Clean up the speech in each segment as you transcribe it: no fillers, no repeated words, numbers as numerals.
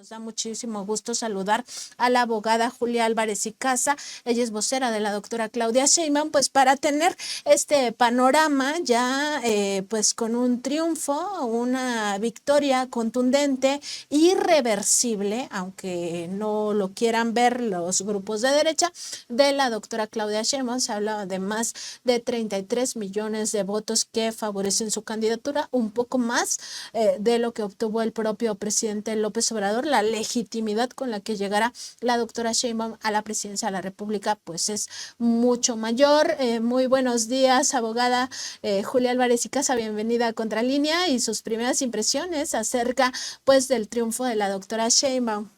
Nos da muchísimo gusto saludar a la abogada Julia Álvarez y Casa. Ella es vocera de la doctora Claudia Sheinbaum, pues para tener este panorama ya pues con un triunfo, una victoria contundente, irreversible, aunque no lo quieran ver los grupos de derecha, de la doctora Claudia Sheinbaum. Se habla de más de 33 millones de votos que favorecen su candidatura, un poco más de lo que obtuvo el propio presidente López Obrador. La legitimidad con la que llegará la doctora Sheinbaum a la presidencia de la República pues es mucho mayor. Muy buenos días, abogada Julia Álvarez y Casa, bienvenida a Contralínea y sus primeras impresiones acerca pues del triunfo de la doctora Sheinbaum.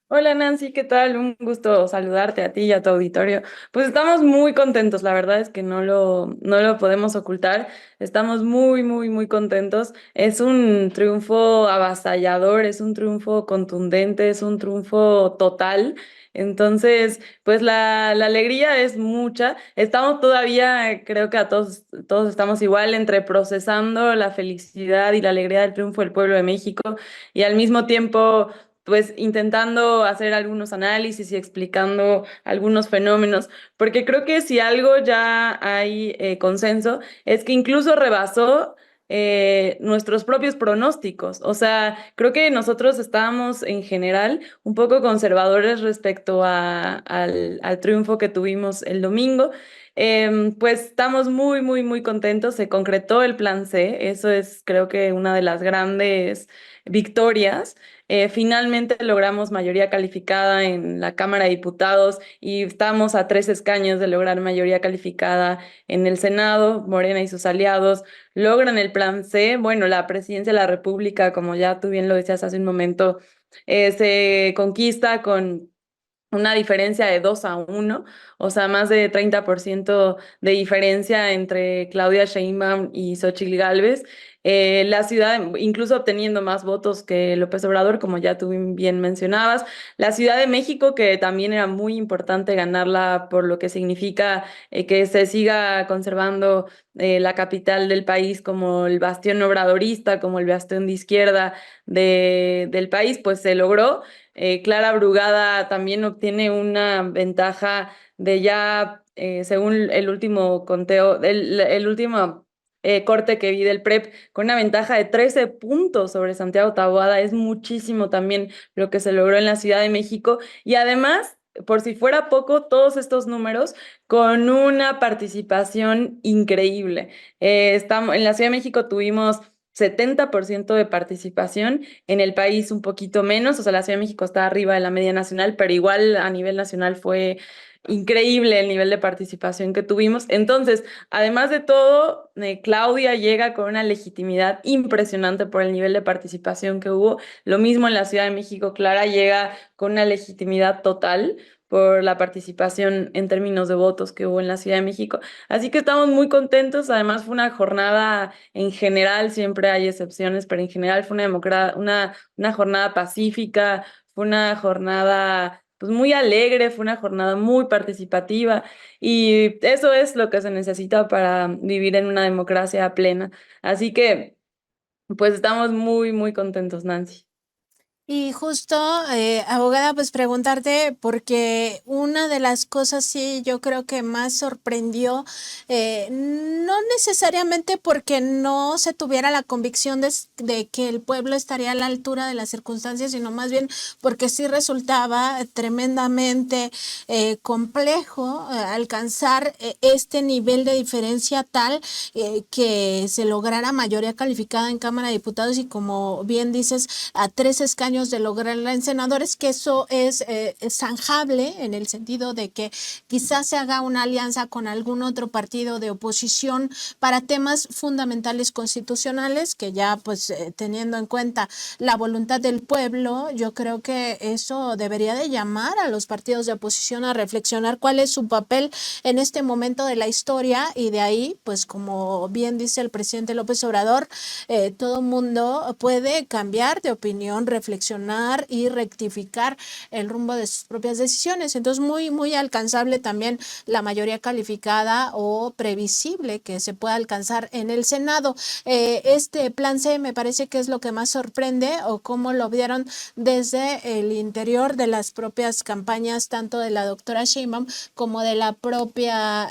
Hola Nancy, ¿qué tal? Un gusto saludarte a ti y a tu auditorio. Pues estamos muy contentos, la verdad es que no lo podemos ocultar. Estamos muy contentos. Es un triunfo avasallador, es un triunfo contundente, es un triunfo total. Entonces, pues la alegría es mucha. Estamos todavía, creo que todos estamos igual entre procesando la felicidad y la alegría del triunfo del pueblo de México y al mismo tiempo pues intentando hacer algunos análisis y explicando algunos fenómenos, porque creo que si algo ya hay consenso es que incluso rebasó nuestros propios pronósticos. O sea, creo que nosotros estábamos en general un poco conservadores respecto al triunfo que tuvimos el domingo. Pues estamos muy contentos. Se concretó el plan C. Eso es, creo que, una de las grandes victorias. Finalmente logramos mayoría calificada en la Cámara de Diputados y estamos a 3 escaños de lograr mayoría calificada en el Senado. Morena y sus aliados logran el plan C. Bueno, la presidencia de la República, como ya tú bien lo decías hace un momento, se conquista con una diferencia de 2-1, o sea, más de 30% de diferencia entre Claudia Sheinbaum y Xóchitl Gálvez. La ciudad, incluso obteniendo más votos que López Obrador, como ya tú bien mencionabas. La Ciudad de México, que también era muy importante ganarla por lo que significa que se siga conservando la capital del país como el bastión obradorista, como el bastión de izquierda del país, pues se logró. Clara Brugada también obtiene una ventaja de ya, según el último conteo, el último corte que vi del PREP, con una ventaja de 13 puntos sobre Santiago Taboada. Es muchísimo también lo que se logró en la Ciudad de México. Y además, por si fuera poco, todos estos números con una participación increíble. En la Ciudad de México tuvimos 70% de participación, en el país un poquito menos. O sea, la Ciudad de México está arriba de la media nacional, pero igual a nivel nacional fue increíble el nivel de participación que tuvimos. Entonces, además de todo, Claudia llega con una legitimidad impresionante por el nivel de participación que hubo. Lo mismo en la Ciudad de México, Clara llega con una legitimidad total por la participación en términos de votos que hubo en la Ciudad de México. Así que estamos muy contentos. Además, fue una jornada en general, siempre hay excepciones, pero en general fue una jornada pacífica, fue una jornada pues muy alegre, fue una jornada muy participativa y eso es lo que se necesita para vivir en una democracia plena. Así que pues estamos muy contentos, Nancy. Y justo, abogada, pues preguntarte, porque una de las cosas sí yo creo que más sorprendió, no necesariamente porque no se tuviera la convicción de que el pueblo estaría a la altura de las circunstancias, sino más bien porque sí resultaba tremendamente complejo alcanzar este nivel de diferencia tal que se lograra mayoría calificada en Cámara de Diputados y, como bien dices, a 3 escaños de lograrla en senadores, que eso es zanjable en el sentido de que quizás se haga una alianza con algún otro partido de oposición para temas fundamentales constitucionales, que ya pues teniendo en cuenta la voluntad del pueblo, yo creo que eso debería de llamar a los partidos de oposición a reflexionar cuál es su papel en este momento de la historia, y de ahí, pues como bien dice el presidente López Obrador, todo mundo puede cambiar de opinión, reflexionar reflexionar y rectificar el rumbo de sus propias decisiones. Entonces, muy alcanzable también la mayoría calificada o previsible que se pueda alcanzar en el Senado. Este plan C me parece que es lo que más sorprende, o cómo lo vieron desde el interior de las propias campañas, tanto de la doctora Sheinbaum como de la propia,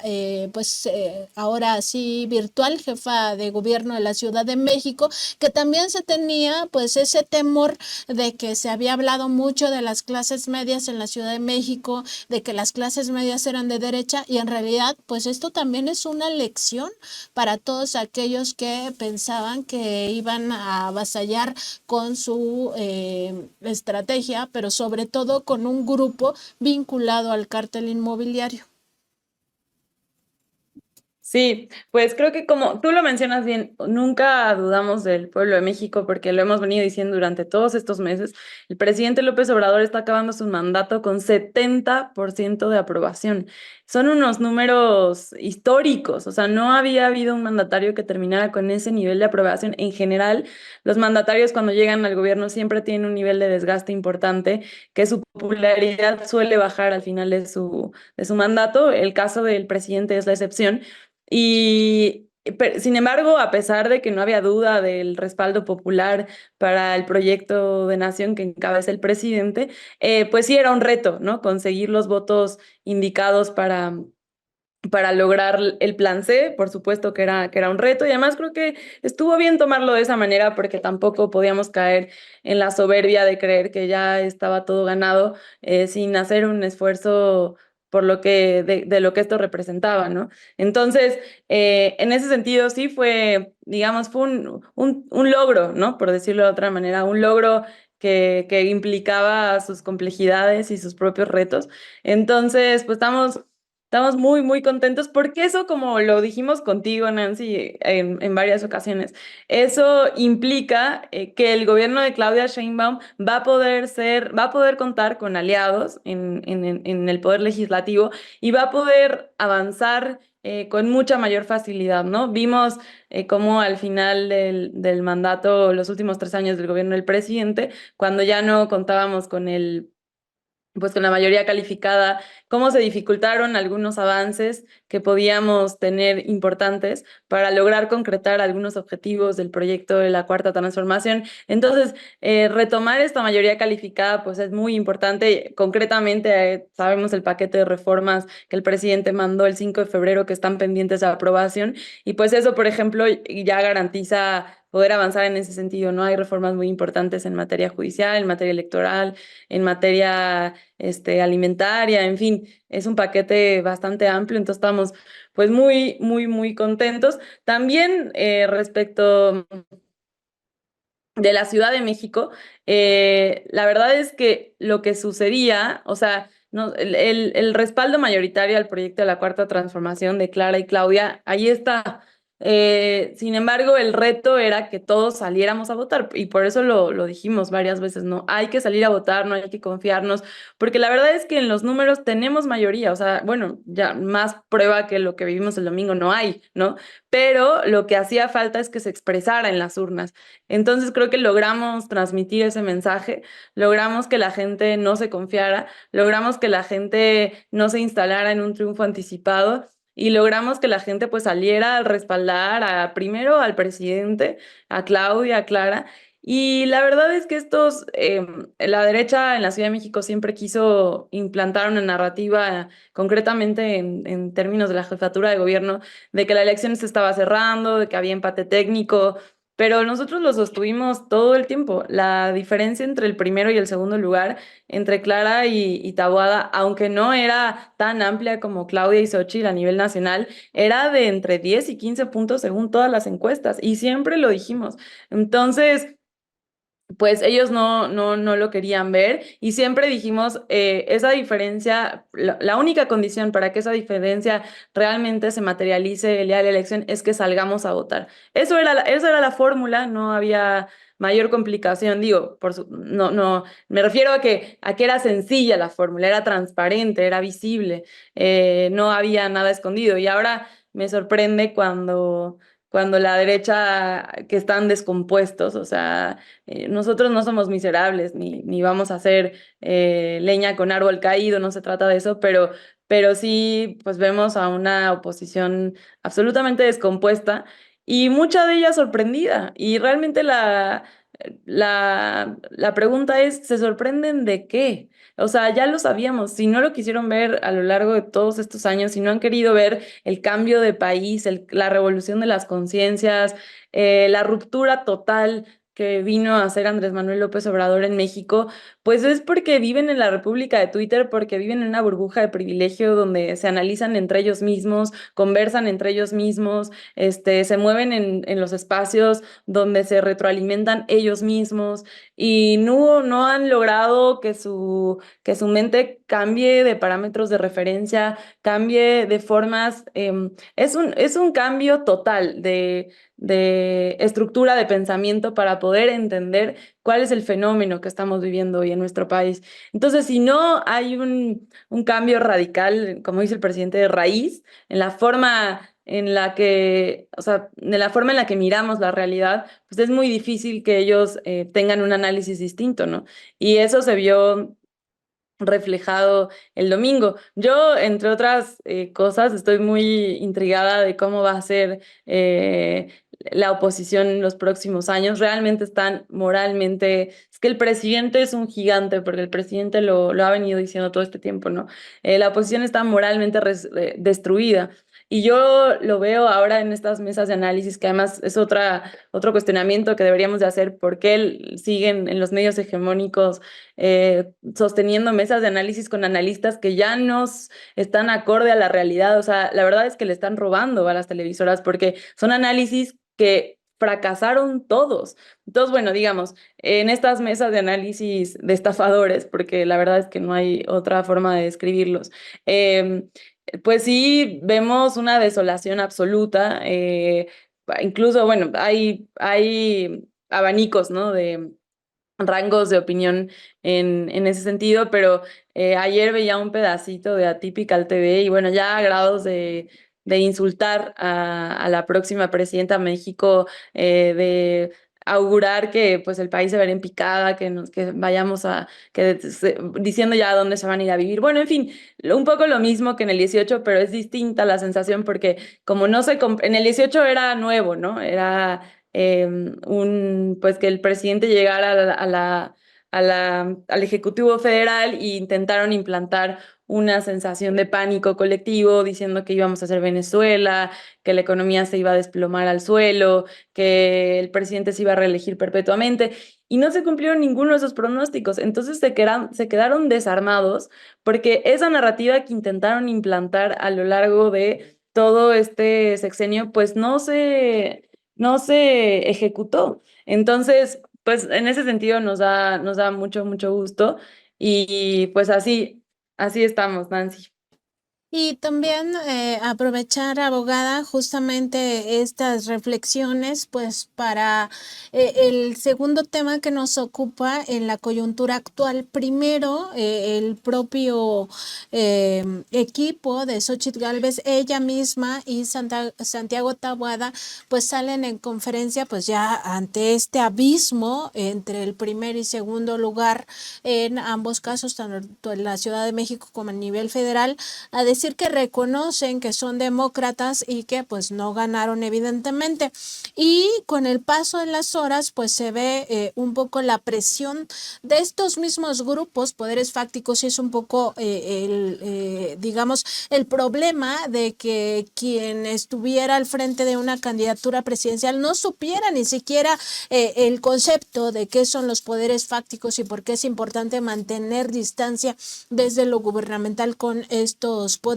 ahora sí, virtual jefa de gobierno de la Ciudad de México, que también se tenía pues ese temor de que se había hablado mucho de las clases medias en la Ciudad de México, de que las clases medias eran de derecha, y en realidad pues esto también es una lección para todos aquellos que pensaban que iban a avasallar con su estrategia, pero sobre todo con un grupo vinculado al cártel inmobiliario. Sí, pues creo que como tú lo mencionas bien, nunca dudamos del pueblo de México porque lo hemos venido diciendo durante todos estos meses. El presidente López Obrador está acabando su mandato con 70% de aprobación. Son unos números históricos, o sea, no había habido un mandatario que terminara con ese nivel de aprobación. En general, los mandatarios cuando llegan al gobierno siempre tienen un nivel de desgaste importante, que su popularidad suele bajar al final de su mandato. El caso del presidente es la excepción. Sin embargo, a pesar de que no había duda del respaldo popular para el proyecto de nación que encabeza el presidente, pues sí era un reto, ¿no? Conseguir los votos indicados para lograr el plan C, por supuesto que era un reto, y además creo que estuvo bien tomarlo de esa manera porque tampoco podíamos caer en la soberbia de creer que ya estaba todo ganado, sin hacer un esfuerzo por de lo que esto representaba, ¿no? Entonces, en ese sentido sí fue, digamos, fue un logro, ¿no? Por decirlo de otra manera, un logro que implicaba sus complejidades y sus propios retos. Entonces, pues estamos muy contentos porque eso, como lo dijimos contigo, Nancy, en varias ocasiones, eso implica que el gobierno de Claudia Sheinbaum va a poder contar con aliados en el poder legislativo y va a poder avanzar con mucha mayor facilidad, ¿no? Vimos cómo al final del mandato, los últimos 3 años del gobierno del presidente, cuando ya no contábamos con pues con la mayoría calificada, cómo se dificultaron algunos avances que podíamos tener importantes para lograr concretar algunos objetivos del proyecto de la Cuarta Transformación. Entonces, retomar esta mayoría calificada, pues es muy importante. Concretamente, sabemos el paquete de reformas que el presidente mandó el 5 de febrero que están pendientes de aprobación, y pues eso, por ejemplo, ya garantiza poder avanzar en ese sentido, ¿no? Hay reformas muy importantes en materia judicial, en materia electoral, en materia alimentaria, en fin, es un paquete bastante amplio, entonces estamos pues muy contentos. También respecto de la Ciudad de México, la verdad es que lo que sucedía, o sea, no, el respaldo mayoritario al proyecto de la Cuarta Transformación de Clara y Claudia, ahí está. Sin embargo, el reto era que todos saliéramos a votar y por eso lo dijimos varias veces, ¿no? Hay que salir a votar, no hay que confiarnos, porque la verdad es que en los números tenemos mayoría, o sea, bueno, ya más prueba que lo que vivimos el domingo no hay, ¿no? Pero lo que hacía falta es que se expresara en las urnas. Entonces creo que logramos transmitir ese mensaje, logramos que la gente no se confiara, logramos que la gente no se instalara en un triunfo anticipado y logramos que la gente pues saliera a respaldar primero al presidente, a Claudia, a Clara. Y la verdad es que la derecha en la Ciudad de México siempre quiso implantar una narrativa, concretamente en términos de la jefatura de gobierno, de que la elección se estaba cerrando, de que había empate técnico, pero nosotros lo sostuvimos todo el tiempo. La diferencia entre el primero y el segundo lugar, entre Clara y Taboada, aunque no era tan amplia como Claudia y Xóchitl a nivel nacional, era de entre 10 y 15 puntos según todas las encuestas, y siempre lo dijimos. Entonces, pues ellos no lo querían ver y siempre dijimos, esa diferencia, la única condición para que esa diferencia realmente se materialice el día de la elección es que salgamos a votar. Esa era la fórmula, no había mayor complicación, digo, no, me refiero a que era sencilla la fórmula, era transparente, era visible, no había nada escondido, y ahora me sorprende cuando la derecha que están descompuestos, o sea, nosotros no somos miserables ni vamos a hacer leña con árbol caído, no se trata de eso, pero sí, pues vemos a una oposición absolutamente descompuesta y mucha de ella sorprendida. Y realmente la pregunta es, ¿se sorprenden de qué? O sea, ya lo sabíamos, si no lo quisieron ver a lo largo de todos estos años, si no han querido ver el cambio de país, la revolución de las conciencias, la ruptura total que vino a hacer Andrés Manuel López Obrador en México, pues es porque viven en la República de Twitter, porque viven en una burbuja de privilegio donde se analizan entre ellos mismos, conversan entre ellos mismos, se mueven en los espacios donde se retroalimentan ellos mismos y no han logrado que su mente cambie de parámetros de referencia, cambie de formas. Es un cambio total de estructura de pensamiento para poder entender cuál es el fenómeno que estamos viviendo hoy en nuestro país. Entonces, si no hay un cambio radical, como dice el presidente, de raíz, en la forma en la que, o sea, de la forma en la que miramos la realidad, pues es muy difícil que ellos tengan un análisis distinto, ¿no? Y eso se vio reflejado el domingo. Yo, entre otras cosas, estoy muy intrigada de cómo va a ser la oposición en los próximos años. Realmente están moralmente, es que el presidente es un gigante, porque el presidente lo ha venido diciendo todo este tiempo, ¿no? La oposición está moralmente destruida. Y yo lo veo ahora en estas mesas de análisis, que además es otro cuestionamiento que deberíamos de hacer, por qué siguen en los medios hegemónicos sosteniendo mesas de análisis con analistas que ya no están acorde a la realidad. O sea, la verdad es que le están robando a las televisoras porque son análisis que fracasaron todos. Entonces, bueno, digamos, en estas mesas de análisis de estafadores, porque la verdad es que no hay otra forma de describirlos, pues sí vemos una desolación absoluta. Incluso, bueno, hay abanicos, ¿no? De rangos de opinión en ese sentido, pero ayer veía un pedacito de Atypical TV y bueno, ya a grados de insultar a la próxima presidenta de México, de augurar que pues el país se verá en picada, que vayamos diciendo ya a dónde se van a ir a vivir. Bueno, en fin, un poco lo mismo que en el 18, pero es distinta la sensación porque como no en el 18 era nuevo, ¿no? Era pues que el presidente llegara al Ejecutivo Federal y intentaron implantar una sensación de pánico colectivo diciendo que íbamos a ser Venezuela, que la economía se iba a desplomar al suelo, que el presidente se iba a reelegir perpetuamente. Y no se cumplieron ninguno de esos pronósticos. Entonces se quedaron desarmados porque esa narrativa que intentaron implantar a lo largo de todo este sexenio, pues no se ejecutó. Entonces, pues en ese sentido nos da mucho, mucho gusto y pues así estamos, Nancy. Y también aprovechar, abogada, justamente estas reflexiones, pues para el segundo tema que nos ocupa en la coyuntura actual. Primero, el propio equipo de Xóchitl Gálvez, ella misma y Santiago Tabuada, pues salen en conferencia, pues ya ante este abismo entre el primer y segundo lugar en ambos casos, tanto en la Ciudad de México como a nivel federal, a decir que reconocen que son demócratas y que pues no ganaron evidentemente. Y con el paso de las horas pues se ve un poco la presión de estos mismos grupos, poderes fácticos, y es un poco digamos, el problema de que quien estuviera al frente de una candidatura presidencial no supiera ni siquiera el concepto de qué son los poderes fácticos y por qué es importante mantener distancia desde lo gubernamental con estos poderes.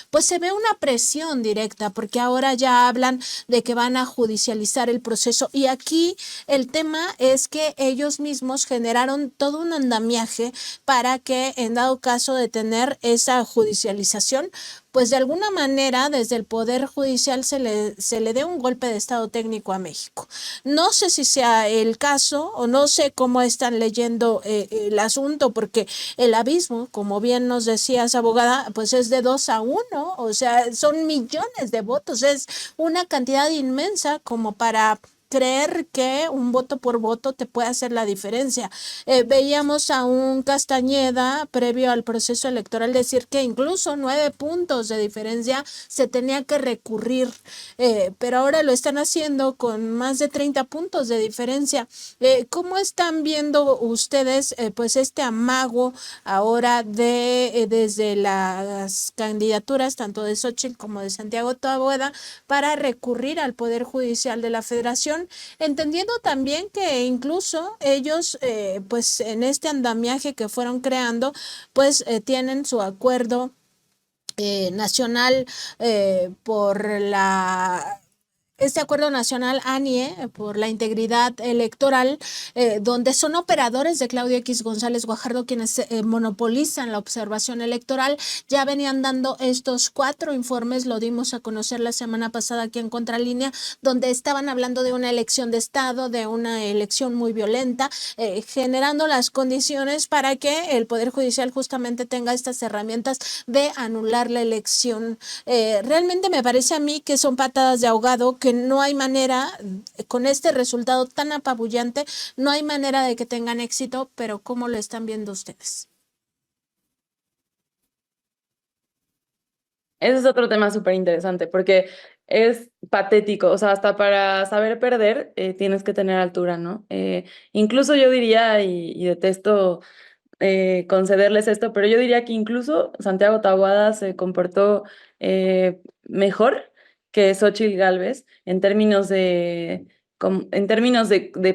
Pues se ve una presión directa porque ahora ya hablan de que van a judicializar el proceso, y aquí el tema es que ellos mismos generaron todo un andamiaje para que en dado caso de tener esa judicialización pues de alguna manera desde el Poder Judicial se le dé un golpe de estado técnico a México. No sé si sea el caso o no sé cómo están leyendo el asunto, porque el abismo, como bien nos decías, abogada, pues es de 2-1, o sea, son millones de votos, es una cantidad inmensa como para creer que un voto por voto te puede hacer la diferencia. Veíamos a un Castañeda previo al proceso electoral decir que incluso 9 puntos de diferencia se tenía que recurrir, pero ahora lo están haciendo con más de 30 puntos de diferencia. ¿Cómo están viendo ustedes pues este amago ahora desde las candidaturas tanto de Xochitl como de Santiago Taboada para recurrir al Poder Judicial de la Federación, entendiendo también que incluso ellos pues en este andamiaje que fueron creando pues tienen su acuerdo nacional por la este acuerdo nacional ANIE por la integridad electoral, donde son operadores de Claudio X González Guajardo quienes monopolizan la observación electoral. Ya venían dando estos 4 informes, lo dimos a conocer la semana pasada aquí en Contralínea, donde estaban hablando de una elección de Estado, de una elección muy violenta, generando las condiciones para que el Poder Judicial justamente tenga estas herramientas de anular la elección. Realmente me parece a mí que son patadas de ahogado, que no hay manera, con este resultado tan apabullante, no hay manera de que tengan éxito, pero ¿cómo lo están viendo ustedes? Ese es otro tema súper interesante porque es patético, o sea, hasta para saber perder tienes que tener altura, ¿no? Incluso yo diría, y detesto concederles esto, pero yo diría que incluso Santiago Taboada se comportó mejor que Xóchitl Gálvez en términos de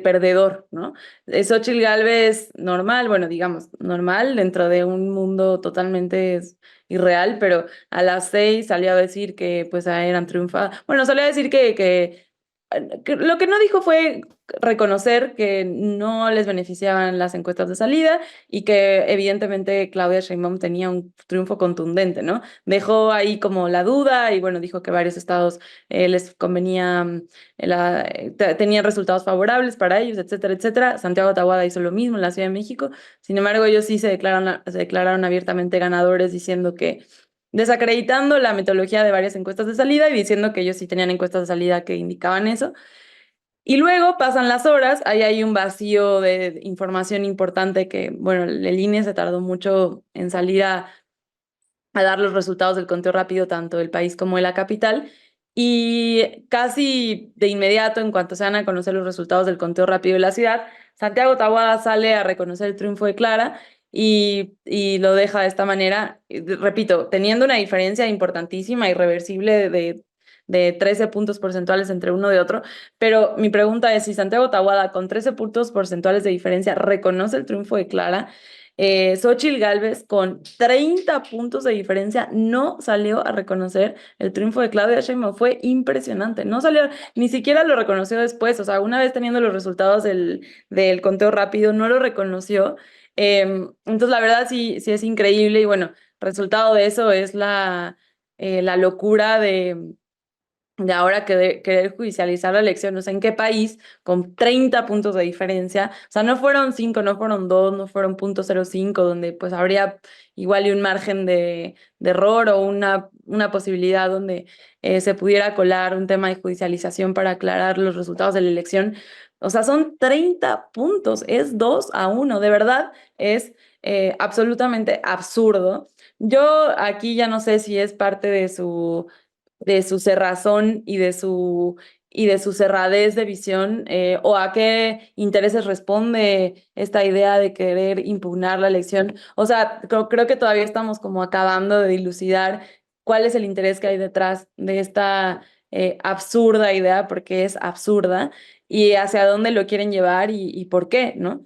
perdedor, ¿no? Xóchitl Gálvez normal, bueno, digamos, normal dentro de un mundo totalmente irreal, pero a las 6 salió a decir que pues eran triunfadas. Bueno, salió a decir que lo que no dijo fue reconocer que no les beneficiaban las encuestas de salida y que evidentemente Claudia Sheinbaum tenía un triunfo contundente, ¿no? Dejó ahí como la duda y bueno, dijo que varios estados les convenía, tenían resultados favorables para ellos, etcétera, etcétera. Santiago Taboada hizo lo mismo en la Ciudad de México. Sin embargo, ellos sí se declararon abiertamente ganadores diciendo que desacreditando la metodología de varias encuestas de salida y diciendo que ellos sí tenían encuestas de salida que indicaban eso. Y luego pasan las horas, ahí hay un vacío de información importante que, bueno, el INE se tardó mucho en salir a dar los resultados del conteo rápido, tanto del país como de la capital. Y casi de inmediato, en cuanto se van a conocer los resultados del conteo rápido de la ciudad, Santiago Taboada sale a reconocer el triunfo de Clara y lo deja de esta manera, repito, teniendo una diferencia importantísima, irreversible de 13 puntos porcentuales entre uno y otro. Pero mi pregunta es, si Santiago Taboada con 13 puntos porcentuales de diferencia reconoce el triunfo de Clara, Xóchitl Gálvez con 30 puntos de diferencia no salió a reconocer el triunfo de Claudia Sheinbaum. Fue impresionante. No salió, ni siquiera lo reconoció después. O sea, una vez teniendo los resultados del conteo rápido, no lo reconoció. Entonces, la verdad sí es increíble. Y bueno, resultado de eso es la locura de ahora querer judicializar la elección, no sé en qué país, con 30 puntos de diferencia, o sea, no fueron 5, no fueron 2, no fueron .05, donde pues habría igual y un margen de error o una posibilidad donde se pudiera colar un tema de judicialización para aclarar los resultados de la elección. O sea, son 30 puntos, es 2-1, de verdad es absolutamente absurdo. Yo aquí ya no sé si es parte de su cerrazón y de su cerradez de visión, o a qué intereses responde esta idea de querer impugnar la elección. O sea, creo que todavía estamos como acabando de dilucidar cuál es el interés que hay detrás de esta absurda idea, porque es absurda, y hacia dónde lo quieren llevar y por qué, ¿no?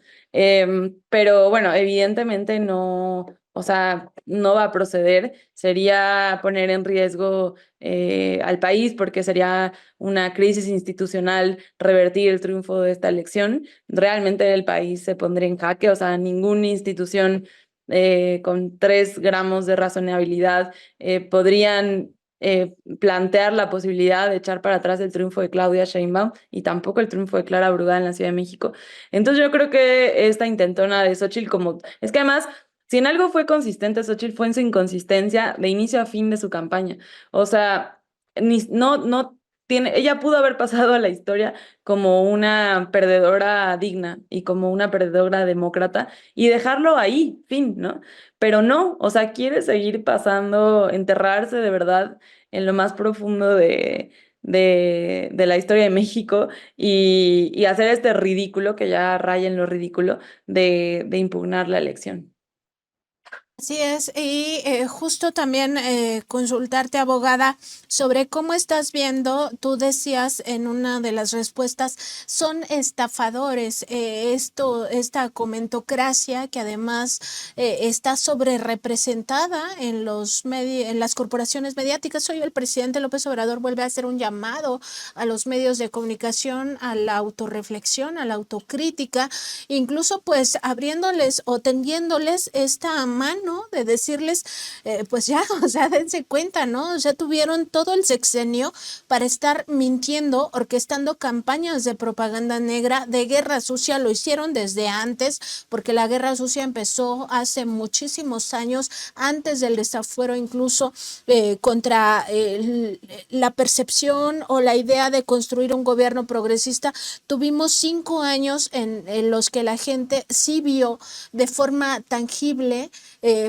Pero bueno, evidentemente no, o sea, no va a proceder, sería poner en riesgo al país, porque sería una crisis institucional revertir el triunfo de esta elección. Realmente el país se pondría en jaque, o sea, ninguna institución con 3 gramos de razonabilidad, podrían plantear la posibilidad de echar para atrás el triunfo de Claudia Sheinbaum y tampoco el triunfo de Clara Brugada en la Ciudad de México. Entonces yo creo que esta intentona de Xochitl, como es que además, si en algo fue consistente Xochitl fue en su inconsistencia de inicio a fin de su campaña. O sea, no tiene, ella pudo haber pasado a la historia como una perdedora digna y como una perdedora demócrata y dejarlo ahí, fin, ¿no? Pero no, o sea, quiere seguir pasando, enterrarse de verdad en lo más profundo de la historia de México y hacer este ridículo, que ya raya en lo ridículo, de impugnar la elección. Así es, y justo también consultarte, abogada, sobre cómo estás viendo, tú decías en una de las respuestas, son estafadores, esta comentocracia que además está sobre representada en en las corporaciones mediáticas. Hoy el presidente López Obrador vuelve a hacer un llamado a los medios de comunicación, a la autorreflexión, a la autocrítica, incluso pues abriéndoles o tendiéndoles esta mano de decirles, pues ya, o sea, dense cuenta, ¿no? O sea, tuvieron todo el sexenio para estar mintiendo, orquestando campañas de propaganda negra, de guerra sucia, lo hicieron desde antes, porque la guerra sucia empezó hace muchísimos años, antes del desafuero incluso, contra la percepción o la idea de construir un gobierno progresista. Tuvimos 5 años en los que la gente sí vio de forma tangible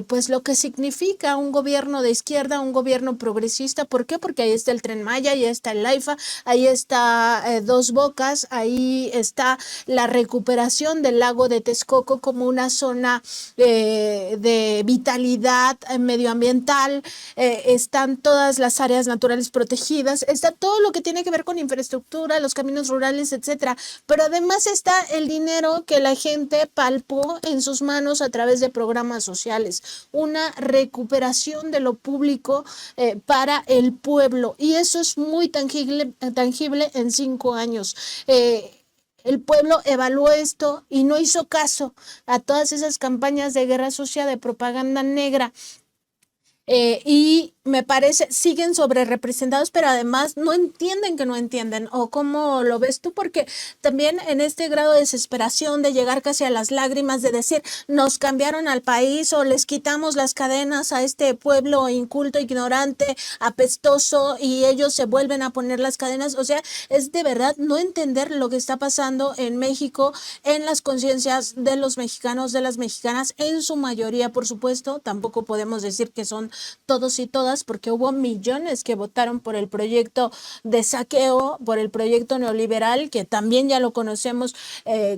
pues lo que significa un gobierno de izquierda, un gobierno progresista. ¿Por qué? Porque ahí está el Tren Maya, ahí está el AIFA, ahí está Dos Bocas, ahí está la recuperación del lago de Texcoco como una zona de vitalidad medioambiental, están todas las áreas naturales protegidas, está todo lo que tiene que ver con infraestructura, los caminos rurales, etcétera. Pero además está el dinero que la gente palpó en sus manos a través de programas sociales, una recuperación de lo público para el pueblo, y eso es muy tangible en 5 años. El pueblo evaluó esto y no hizo caso a todas esas campañas de guerra sucia, de propaganda negra. Y me parece, siguen sobre representados, pero además no entienden que no entienden. ¿O cómo lo ves tú? Porque también en este grado de desesperación, de llegar casi a las lágrimas, de decir, nos cambiaron al país o les quitamos las cadenas a este pueblo inculto, ignorante, apestoso, y ellos se vuelven a poner las cadenas. O sea, es de verdad no entender lo que está pasando en México, en las conciencias de los mexicanos, de las mexicanas, en su mayoría, por supuesto. Tampoco podemos decir que son todos y todas, porque hubo millones que votaron por el proyecto de saqueo, por el proyecto neoliberal, que también ya lo conocemos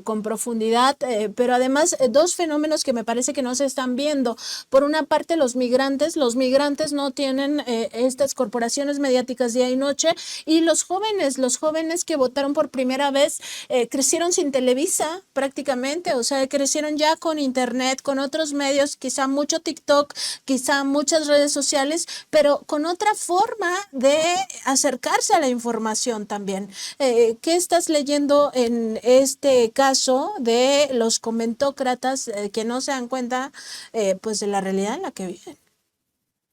con profundidad, pero además dos fenómenos que me parece que no se están viendo. Por una parte, los migrantes no tienen estas corporaciones mediáticas día y noche, y los jóvenes que votaron por primera vez crecieron sin Televisa prácticamente, o sea, crecieron ya con internet, con otros medios, quizá mucho TikTok, quizá muchas redes sociales, pero con otra forma de acercarse a la información también. ¿Qué estás leyendo en este caso de los comentócratas que no se dan cuenta pues de la realidad en la que viven?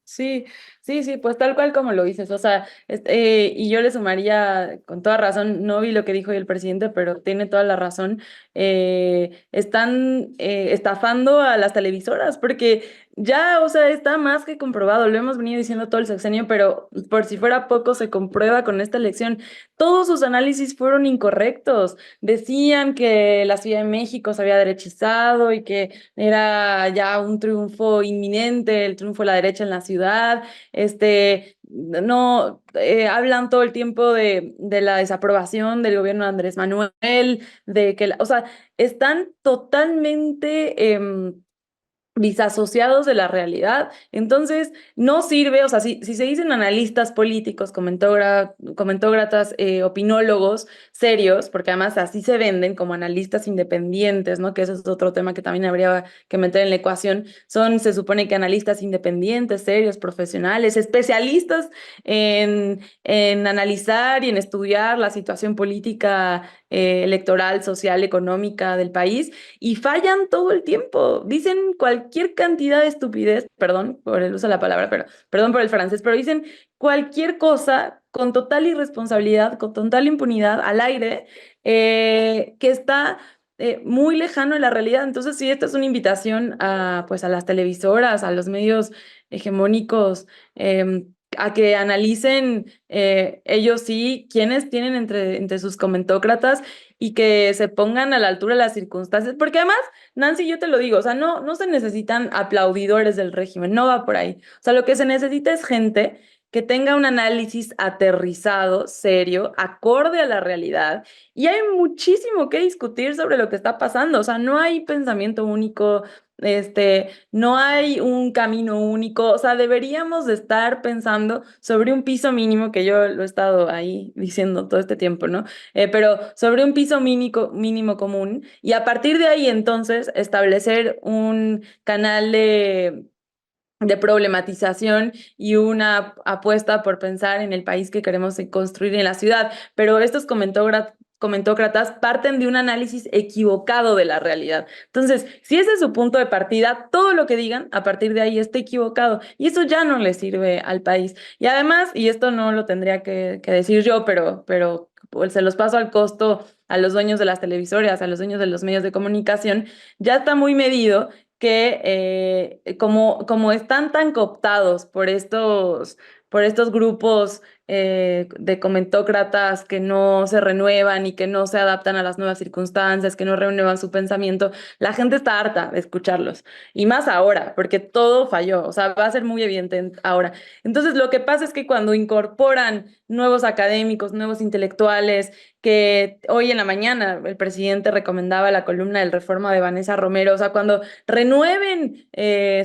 Sí, sí, pues tal cual como lo dices, o sea, y yo le sumaría con toda razón, no vi lo que dijo hoy el presidente, pero tiene toda la razón, están estafando a las televisoras, porque ya, o sea, está más que comprobado, lo hemos venido diciendo todo el sexenio, pero por si fuera poco se comprueba con esta elección, todos sus análisis fueron incorrectos, decían que la Ciudad de México se había derechizado y que era ya un triunfo inminente, el triunfo de la derecha en la ciudad, no, hablan todo el tiempo de la desaprobación del gobierno de Andrés Manuel, de que, o sea, están totalmente disasociados de la realidad. Entonces, no sirve, o sea, si se dicen analistas políticos, comentócratas, opinólogos serios, porque además así se venden como analistas independientes, ¿no? Que ese es otro tema que también habría que meter en la ecuación. Se supone que analistas independientes, serios, profesionales, especialistas en analizar y en estudiar la situación política electoral, social, económica del país y fallan todo el tiempo. Dicen cualquier cantidad de estupidez, perdón por el uso de la palabra, pero perdón por el francés, pero dicen cualquier cosa con total irresponsabilidad, con total impunidad al aire, que está muy lejano de la realidad. Entonces, sí, esta es una invitación a, pues, a las televisoras, a los medios hegemónicos, a que analicen ellos sí quiénes tienen entre sus comentócratas y que se pongan a la altura de las circunstancias, porque además, Nancy, yo te lo digo, o sea, no se necesitan aplaudidores del régimen, no va por ahí. O sea, lo que se necesita es gente que tenga un análisis aterrizado, serio, acorde a la realidad. Y hay muchísimo que discutir sobre lo que está pasando. O sea, no hay pensamiento único, no hay un camino único. O sea, deberíamos de estar pensando sobre un piso mínimo, que yo lo he estado ahí diciendo todo este tiempo, ¿no? Pero sobre un piso mínimo común y a partir de ahí entonces establecer un canal de problematización y una apuesta por pensar en el país que queremos construir en la ciudad. Pero estos comentócratas parten de un análisis equivocado de la realidad. Entonces, si ese es su punto de partida, todo lo que digan a partir de ahí está equivocado y eso ya no le sirve al país. Y además, y esto no lo tendría que decir yo, pero pues, se los paso al costo a los dueños de las televisoras, a los dueños de los medios de comunicación, ya está muy medido que como están tan cooptados por estos grupos de comentócratas que no se renuevan y que no se adaptan a las nuevas circunstancias, que no renuevan su pensamiento, la gente está harta de escucharlos. Y más ahora, porque todo falló, o sea, va a ser muy evidente ahora. Entonces, lo que pasa es que cuando incorporan nuevos académicos, nuevos intelectuales, que hoy en la mañana el presidente recomendaba la columna del Reforma de Vanessa Romero, o sea, cuando renueven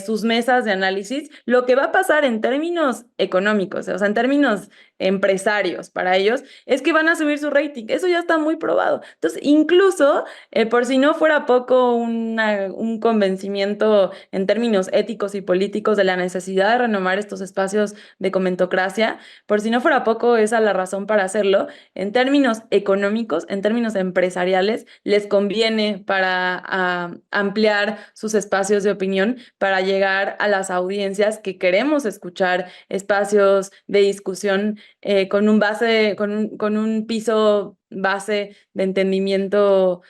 sus mesas de análisis, lo que va a pasar en términos económicos, o sea, en términos empresarios para ellos, es que van a subir su rating. Eso ya está muy probado. Entonces, incluso, por si no fuera poco un convencimiento en términos éticos y políticos de la necesidad de renovar estos espacios de comentocracia, por si no fuera poco, esa es la razón para hacerlo. En términos económicos, en términos empresariales, les conviene para ampliar sus espacios de opinión, para llegar a las audiencias que queremos escuchar, espacios de discusión con un piso base de entendimiento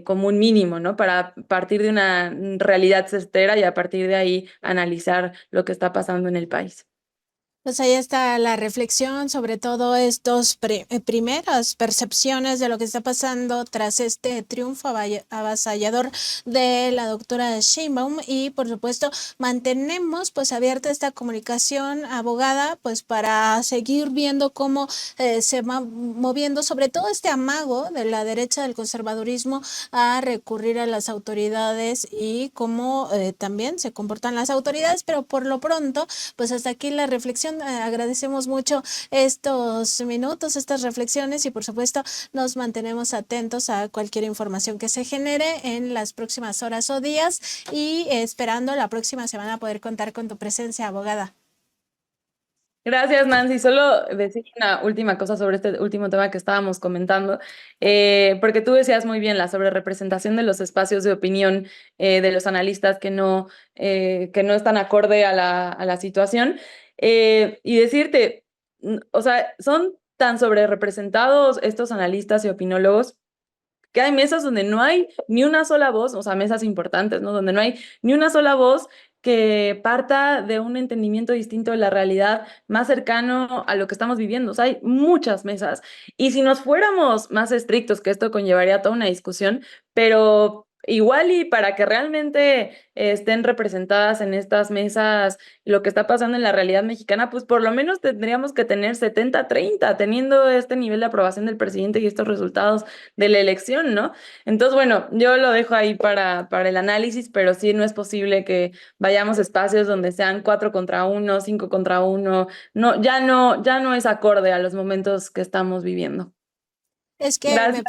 común mínimo, ¿no? Para partir de una realidad certera y a partir de ahí analizar lo que está pasando en el país. Pues ahí está la reflexión sobre todo estos primeras percepciones de lo que está pasando tras este triunfo avasallador de la doctora Sheinbaum y por supuesto mantenemos pues abierta esta comunicación, abogada, pues para seguir viendo cómo se va moviendo sobre todo este amago de la derecha del conservadurismo a recurrir a las autoridades y cómo también se comportan las autoridades, pero por lo pronto pues hasta aquí la reflexión. Agradecemos mucho estos minutos, estas reflexiones y por supuesto nos mantenemos atentos a cualquier información que se genere en las próximas horas o días y esperando la próxima semana poder contar con tu presencia, abogada. Gracias, Nancy. Solo decir una última cosa sobre este último tema que estábamos comentando, porque tú decías muy bien la sobrerepresentación de los espacios de opinión de los analistas que no están acorde a la situación. Y decirte, o sea, son tan sobrerepresentados estos analistas y opinólogos que hay mesas donde no hay ni una sola voz, o sea, mesas importantes, ¿no? Donde no hay ni una sola voz que parta de un entendimiento distinto de la realidad más cercano a lo que estamos viviendo. O sea, hay muchas mesas. Y si nos fuéramos más estrictos, que esto conllevaría toda una discusión, pero igual y para que realmente estén representadas en estas mesas lo que está pasando en la realidad mexicana, pues por lo menos tendríamos que tener 70-30, teniendo este nivel de aprobación del presidente y estos resultados de la elección, ¿no? Entonces, bueno, yo lo dejo ahí para el análisis, pero sí no es posible que vayamos a espacios donde sean 4 contra 1, 5 contra 1, no, ya no es acorde a los momentos que estamos viviendo. Es que Gracias.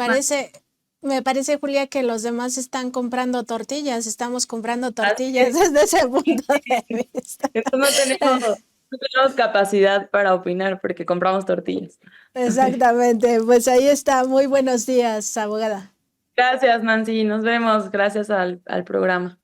me parece, Julia, que los demás están comprando tortillas, estamos comprando Así tortillas es. desde ese punto de vista. Entonces no tenemos No tenemos capacidad para opinar porque compramos tortillas. Exactamente, pues ahí está. Muy buenos días, abogada. Gracias, Nancy. Nos vemos. Gracias al programa.